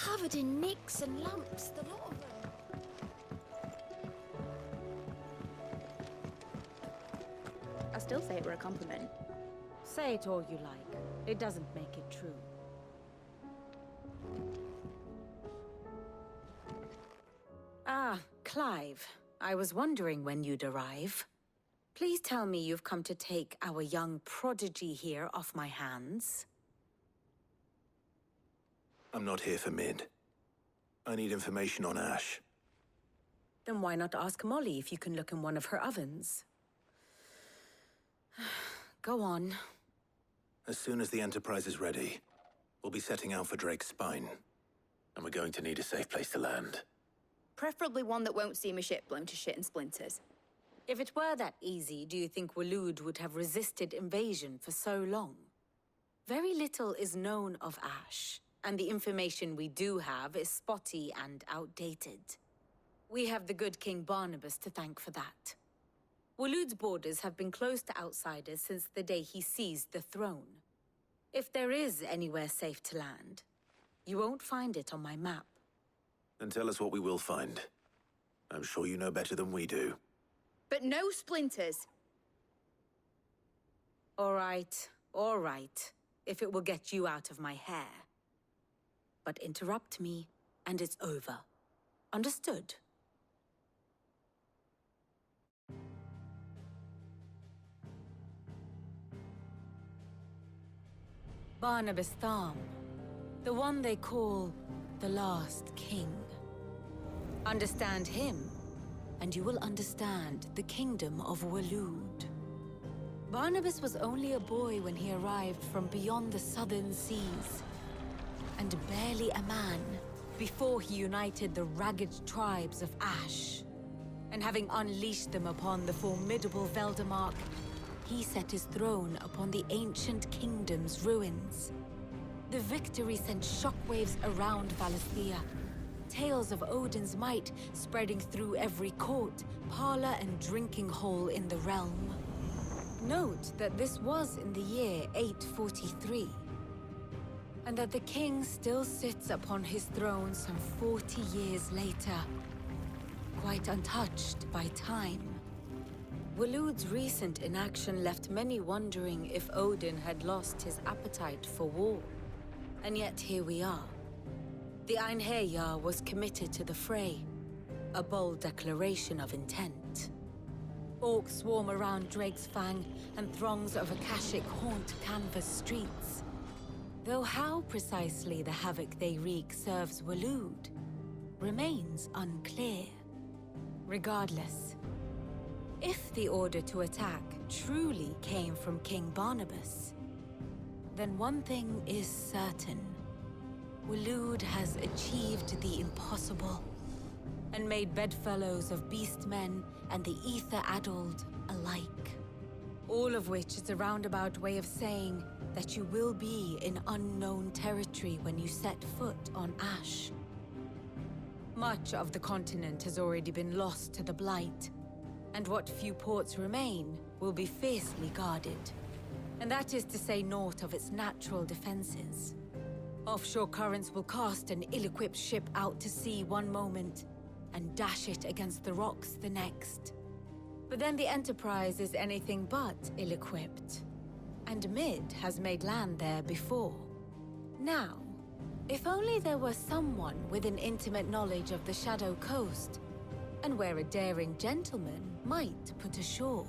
covered in nicks and lumps, the lot of them. I still say it were a compliment. Say it all you like. It doesn't make it true. Ah, Clive. I was wondering when you'd arrive. Please tell me you've come to take our young prodigy here off my hands. I'm not here for Mid. I need information on Ash. Then why not ask Molly if you can look in one of her ovens? Go on. As soon as the Enterprise is ready, we'll be setting out for Drake's Spine. And we're going to need a safe place to land. Preferably one that won't see my ship blown to shit and splinters. If it were that easy, do you think Waloed would have resisted invasion for so long? Very little is known of Ash, and the information we do have is spotty and outdated. We have the good King Barnabas to thank for that. Waloed's borders have been closed to outsiders since the day he seized the throne. If there is anywhere safe to land, you won't find it on my map. Then tell us what we will find. I'm sure you know better than we do. But no splinters! All right. If it will get you out of my hair. But interrupt me, and it's over. Understood? Barnabas Tharm, the one they call the Last King. Understand him, and you will understand the kingdom of Waloed. Barnabas was only a boy when he arrived from beyond the southern seas, and barely a man before he united the ragged tribes of Ash. And having unleashed them upon the formidable Veldamark, he set his throne upon the ancient kingdom's ruins. The victory sent shockwaves around Valisthea, tales of Odin's might spreading through every court, parlor, and drinking hole in the realm. Note that this was in the year 843, and that the king still sits upon his throne some 40 years later, quite untouched by time. Waloed's recent inaction left many wondering if Odin had lost his appetite for war. And yet here we are. The Einherjar was committed to the fray, a bold declaration of intent. Orcs swarm around Drake's Fang, and throngs of Akashic haunt canvas streets. Though how precisely the havoc they wreak serves Waloed remains unclear. Regardless, if the order to attack truly came from King Barnabas, then one thing is certain. Waloed has achieved the impossible, and made bedfellows of beastmen and the ether-addled alike. All of which is a roundabout way of saying that you will be in unknown territory when you set foot on Ash. Much of the continent has already been lost to the Blight, and what few ports remain will be fiercely guarded. And that is to say naught of its natural defenses. Offshore currents will cast an ill-equipped ship out to sea one moment, and dash it against the rocks the next. But then the Enterprise is anything but ill-equipped. And Mid has made land there before. Now, if only there were someone with an intimate knowledge of the Shadow Coast, and where a daring gentleman might put ashore.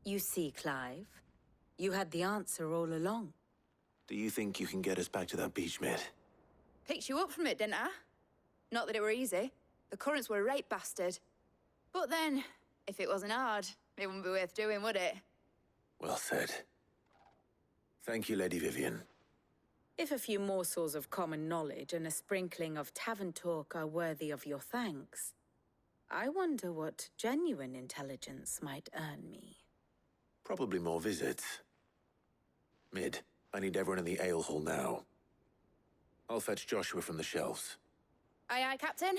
You see, Clive, you had the answer all along. Do you think you can get us back to that beach, Mid? Picked you up from it, didn't I? Not that it were easy. The currents were a right bastard. But then, if it wasn't hard, it wouldn't be worth doing, would it? Well said. Thank you, Lady Vivian. If a few morsels of common knowledge and a sprinkling of tavern talk are worthy of your thanks, I wonder what genuine intelligence might earn me. Probably more visits. Mid, I need everyone in the ale hall now. I'll fetch Joshua from the shelves. Aye, aye, Captain.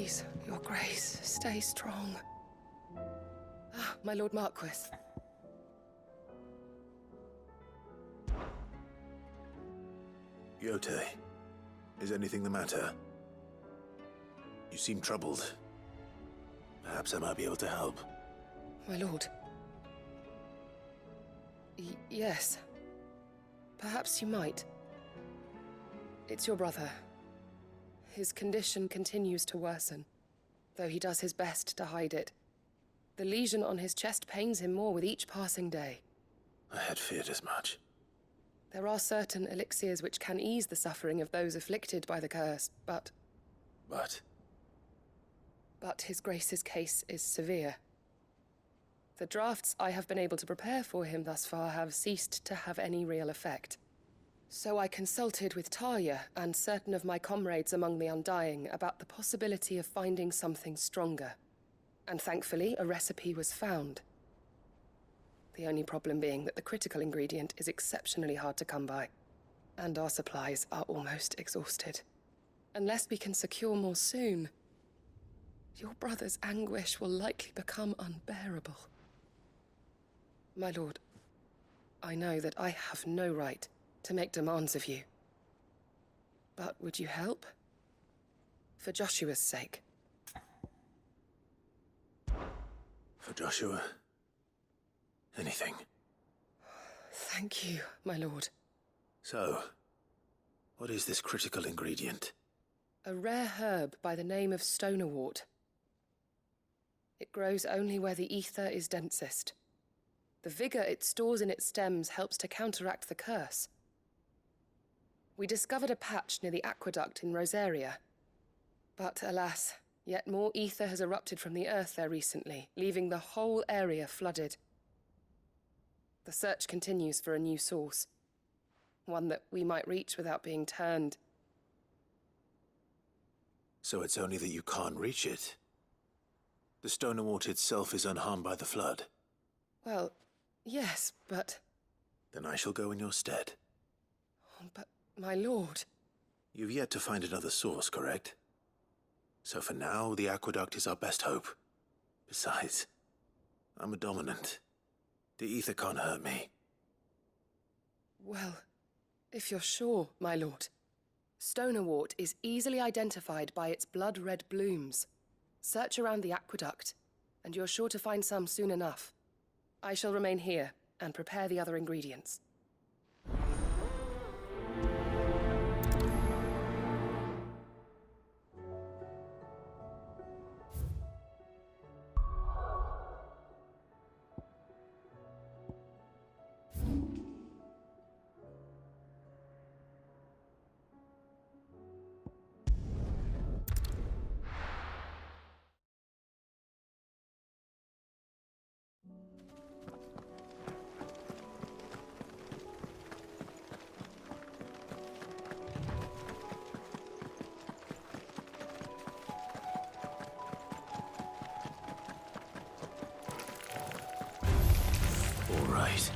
Please, your grace, stay strong. Ah, my Lord Marquis. Jote, is anything the matter? You seem troubled. Perhaps I might be able to help. My lord. Yes. Perhaps you might. It's your brother. His condition continues to worsen, though he does his best to hide it. The lesion on his chest pains him more with each passing day. I had feared as much. There are certain elixirs which can ease the suffering of those afflicted by the curse, but his grace's case is severe. The drafts I have been able to prepare for him thus far have ceased to have any real effect. So I consulted with Talia and certain of my comrades among the Undying about the possibility of finding something stronger. And thankfully, a recipe was found. The only problem being that the critical ingredient is exceptionally hard to come by, and our supplies are almost exhausted. Unless we can secure more soon, your brother's anguish will likely become unbearable. My lord, I know that I have no right to make demands of you. But would you help? For Joshua's sake. For Joshua? Anything. Thank you, my lord. So, what is this critical ingredient? A rare herb by the name of Stonawort. It grows only where the ether is densest. The vigor it stores in its stems helps to counteract the curse. We discovered a patch near the aqueduct in Rosaria. But alas, yet more ether has erupted from the earth there recently, leaving the whole area flooded. The search continues for a new source. One that we might reach without being turned. So it's only that you can't reach it? The Stonawort itself is unharmed by the flood? Well, yes, but... Then I shall go in your stead. But, my lord... You've yet to find another source, correct? So for now, the aqueduct is our best hope. Besides, I'm a dominant. The ether can't hurt me. Well, if you're sure, my lord. Stonawort is easily identified by its blood-red blooms. Search around the aqueduct, and you're sure to find some soon enough. I shall remain here and prepare the other ingredients. All right.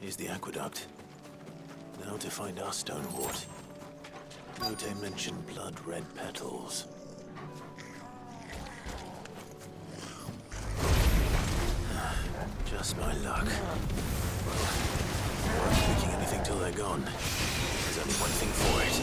Here's the aqueduct. Now to find our Stonawort. Jote mentioned blood-red petals. Just my luck. Well, I'm not picking anything till they're gone. There's only one thing for it.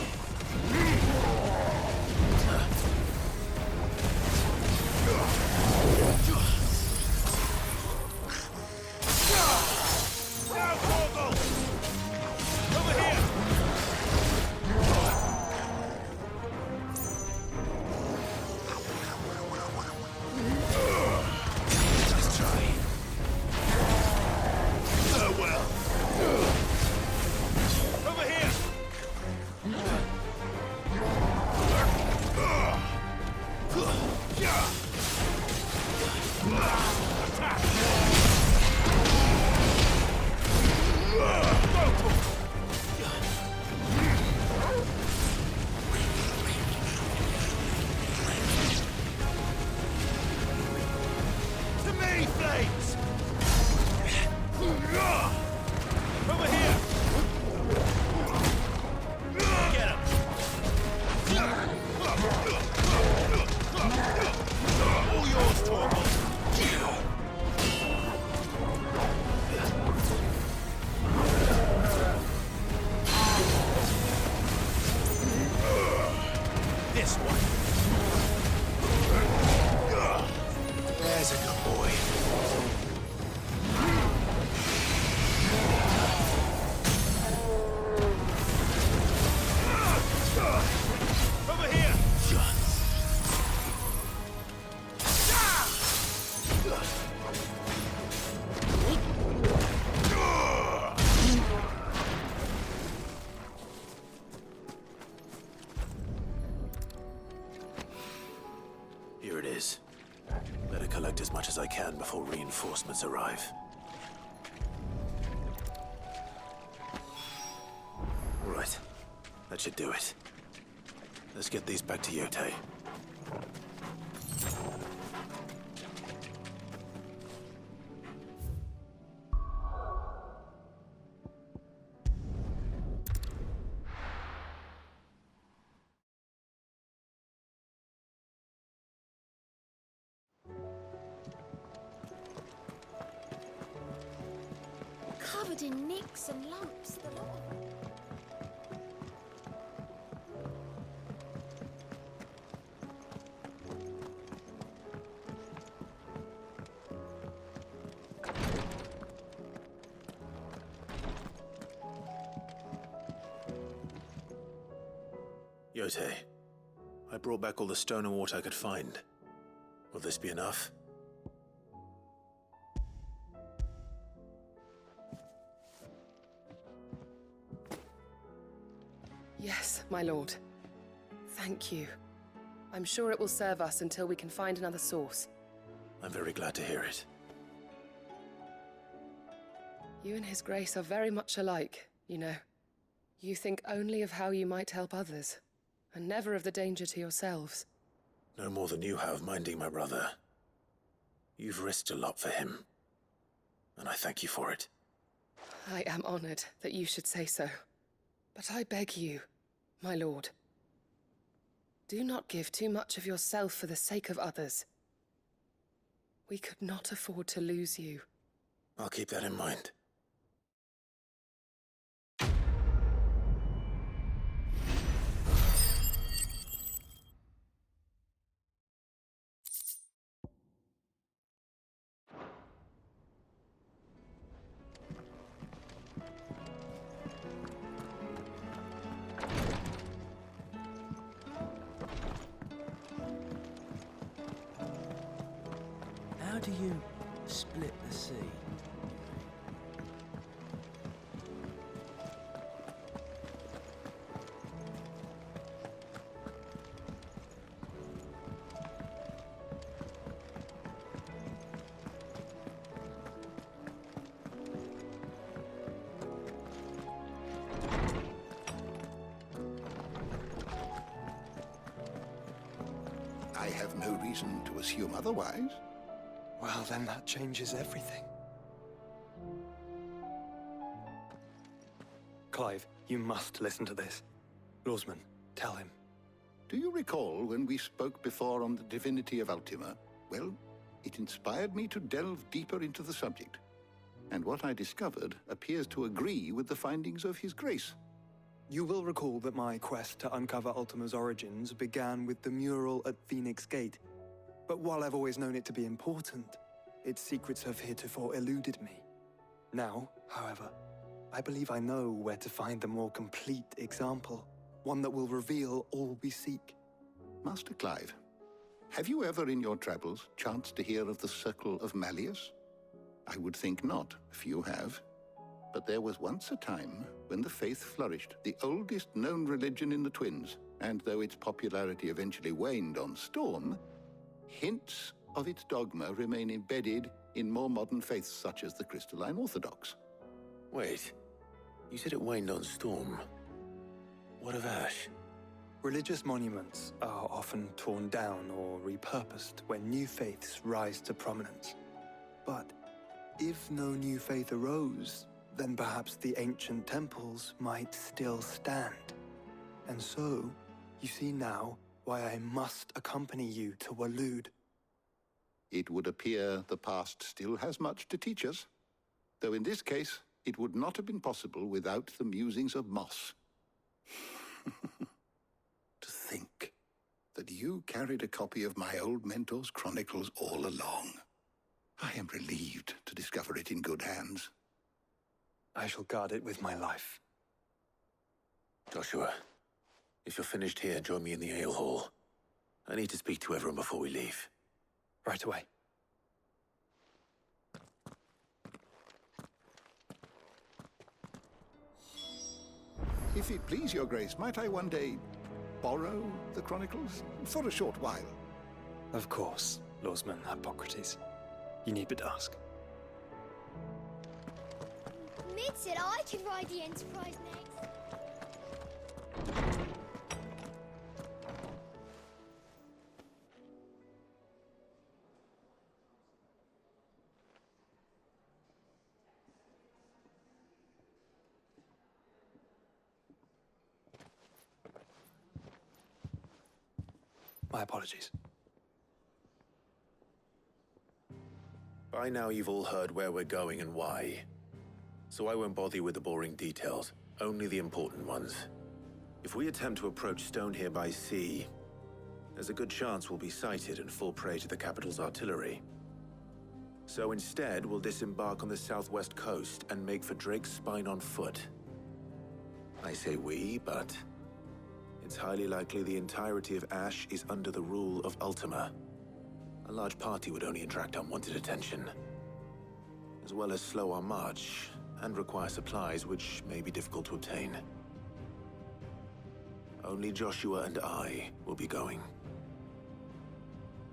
I can before reinforcements arrive. All right, that should do it. Let's get these back to Jote. Covered in nicks and lumps, the lot of them. Jote, I brought back all the Stonawort I could find. Will this be enough? Yes, my lord. Thank you. I'm sure it will serve us until we can find another source. I'm very glad to hear it. You and His Grace are very much alike, you know. You think only of how you might help others, and never of the danger to yourselves. No more than you have minding my brother. You've risked a lot for him, and I thank you for it. I am honored that you should say so. But I beg you, my lord, do not give too much of yourself for the sake of others. We could not afford to lose you. I'll keep that in mind. How do you split the sea? I have no reason to assume otherwise. Well, then that changes everything. Clive, you must listen to this. Lawsman, tell him. Do you recall when we spoke before on the divinity of Ultima? Well, it inspired me to delve deeper into the subject. And what I discovered appears to agree with the findings of His Grace. You will recall that my quest to uncover Ultima's origins began with the mural at Phoenix Gate. But while I've always known it to be important, its secrets have heretofore eluded me. Now, however, I believe I know where to find the more complete example, one that will reveal all we seek. Master Clive, have you ever in your travels chanced to hear of the Circle of Malleus? I would think not, if you have. But there was once a time when the faith flourished, the oldest known religion in the Twins, and though its popularity eventually waned on Storm, hints of its dogma remain embedded in more modern faiths such as the Crystalline Orthodox. Wait, you said it waned on Storm. What of Ash? Religious monuments are often torn down or repurposed when new faiths rise to prominence. But if no new faith arose, then perhaps the ancient temples might still stand. And so, you see now why I must accompany you to Waloed. It would appear the past still has much to teach us, though in this case, it would not have been possible without the musings of Moss. To think that you carried a copy of my old mentor's chronicles all along. I am relieved to discover it in good hands. I shall guard it with my life. Joshua, if you're finished here, join me in the ale hall. I need to speak to everyone before we leave. Right away. If it please your grace, might I one day borrow the chronicles for a short while? Of course, Lawsman Harpocrates. You need but ask. Mid said I could ride the Enterprise next. My apologies. By now you've all heard where we're going and why. So I won't bother you with the boring details, only the important ones. If we attempt to approach Stone here by sea, there's a good chance we'll be sighted and fall prey to the capital's artillery. So instead, we'll disembark on the southwest coast and make for Drake's Spine on foot. I say we, but it's highly likely the entirety of Ash is under the rule of Ultima. A large party would only attract unwanted attention, as well as slow our march and require supplies which may be difficult to obtain. Only Joshua and I will be going.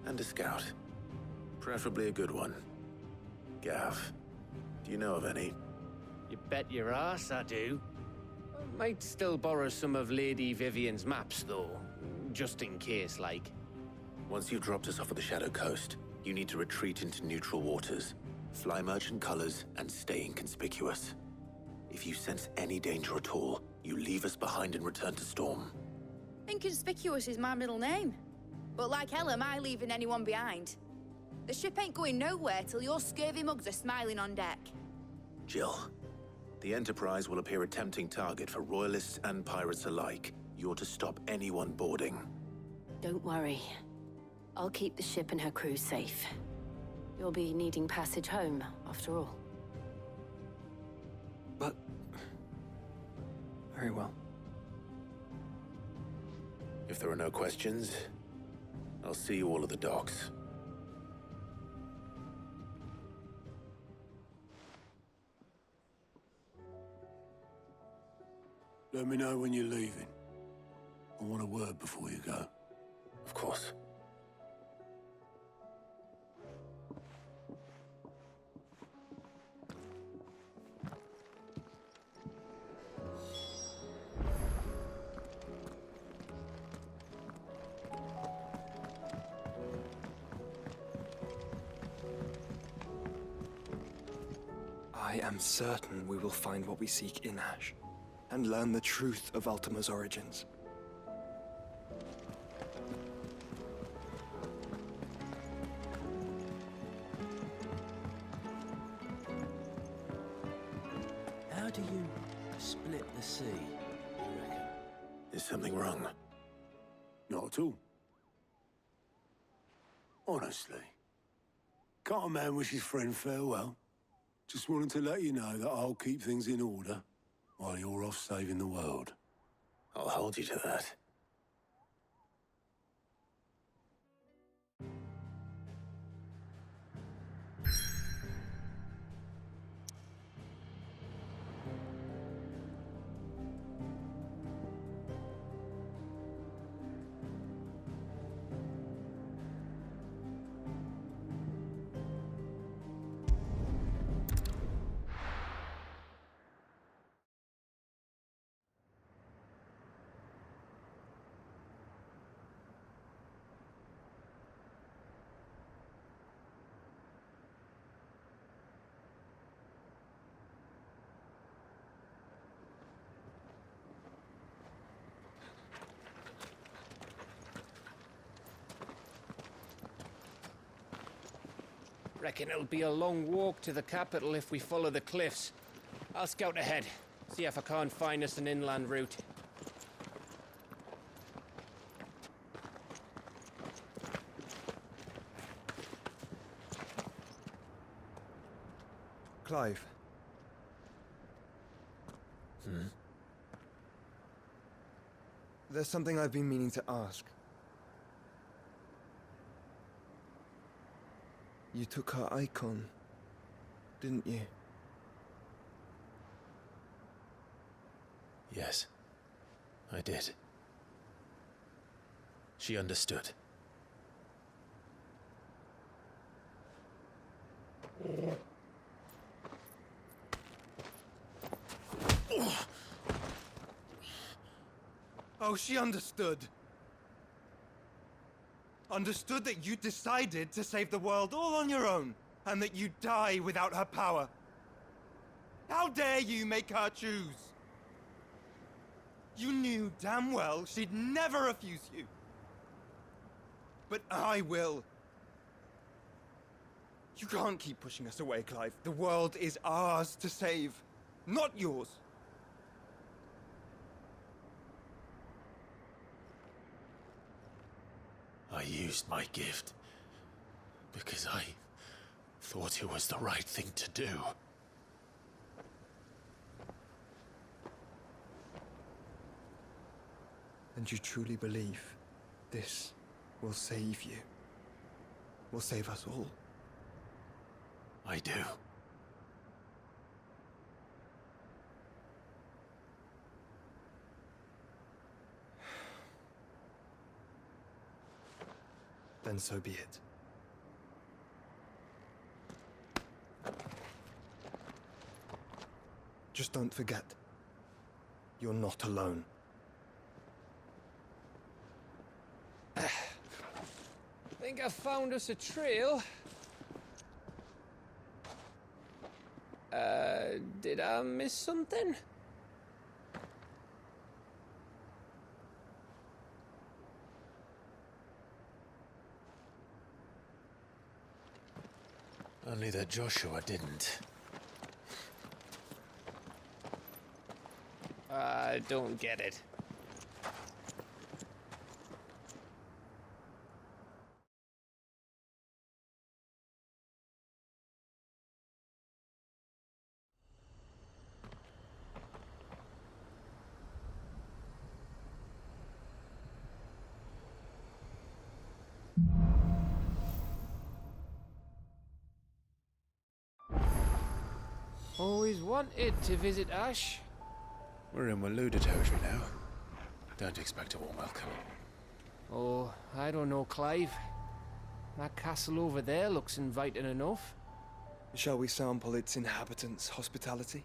And a scout. Preferably a good one. Gav, do you know of any? You bet your ass I do. I might still borrow some of Lady Vivian's maps, though. Just in case, like. Once you've dropped us off at the Shadow Coast, you need to retreat into neutral waters, fly merchant colors, and stay inconspicuous. If you sense any danger at all, you leave us behind and return to Storm. Inconspicuous is my middle name. But like hell am I leaving anyone behind. The ship ain't going nowhere till your scurvy mugs are smiling on deck. Jill, the Enterprise will appear a tempting target for royalists and pirates alike. You're to stop anyone boarding. Don't worry. I'll keep the ship and her crew safe. You'll be needing passage home, after all. But... very well. If there are no questions, I'll see you all at the docks. Let me know when you're leaving. I want a word before you go. Of course. I am certain we will find what we seek in Ash, and learn the truth of Ultima's origins. How do you split the sea, you reckon? Is something wrong? Not at all. Honestly. Can't a man wish his friend farewell? Just wanted to let you know that I'll keep things in order while you're off saving the world. I'll hold you to that. Reckon it'll be a long walk to the capital if we follow the cliffs. I'll scout ahead, see if I can't find us an inland route. Clive. There's something I've been meaning to ask. You took her icon, didn't you? Yes, I did. She understood. Oh, she understood. Understood that you decided to save the world all on your own, and that you'd die without her power. How dare you make her choose? You knew damn well she'd never refuse you. But I will. You can't keep pushing us away, Clive. The world is ours to save, not yours. I used my gift because I thought it was the right thing to do. And you truly believe this will save you? Will save us all? I do. Then so be it. Just don't forget, you're not alone. Think I found us a trail. Did I miss something? Only that Joshua didn't. I don't get it. Always wanted to visit Ash. We're in Waluda territory now. Don't expect a warm welcome. Oh, I don't know, Clive. That castle over there looks inviting enough. Shall we sample its inhabitants' hospitality?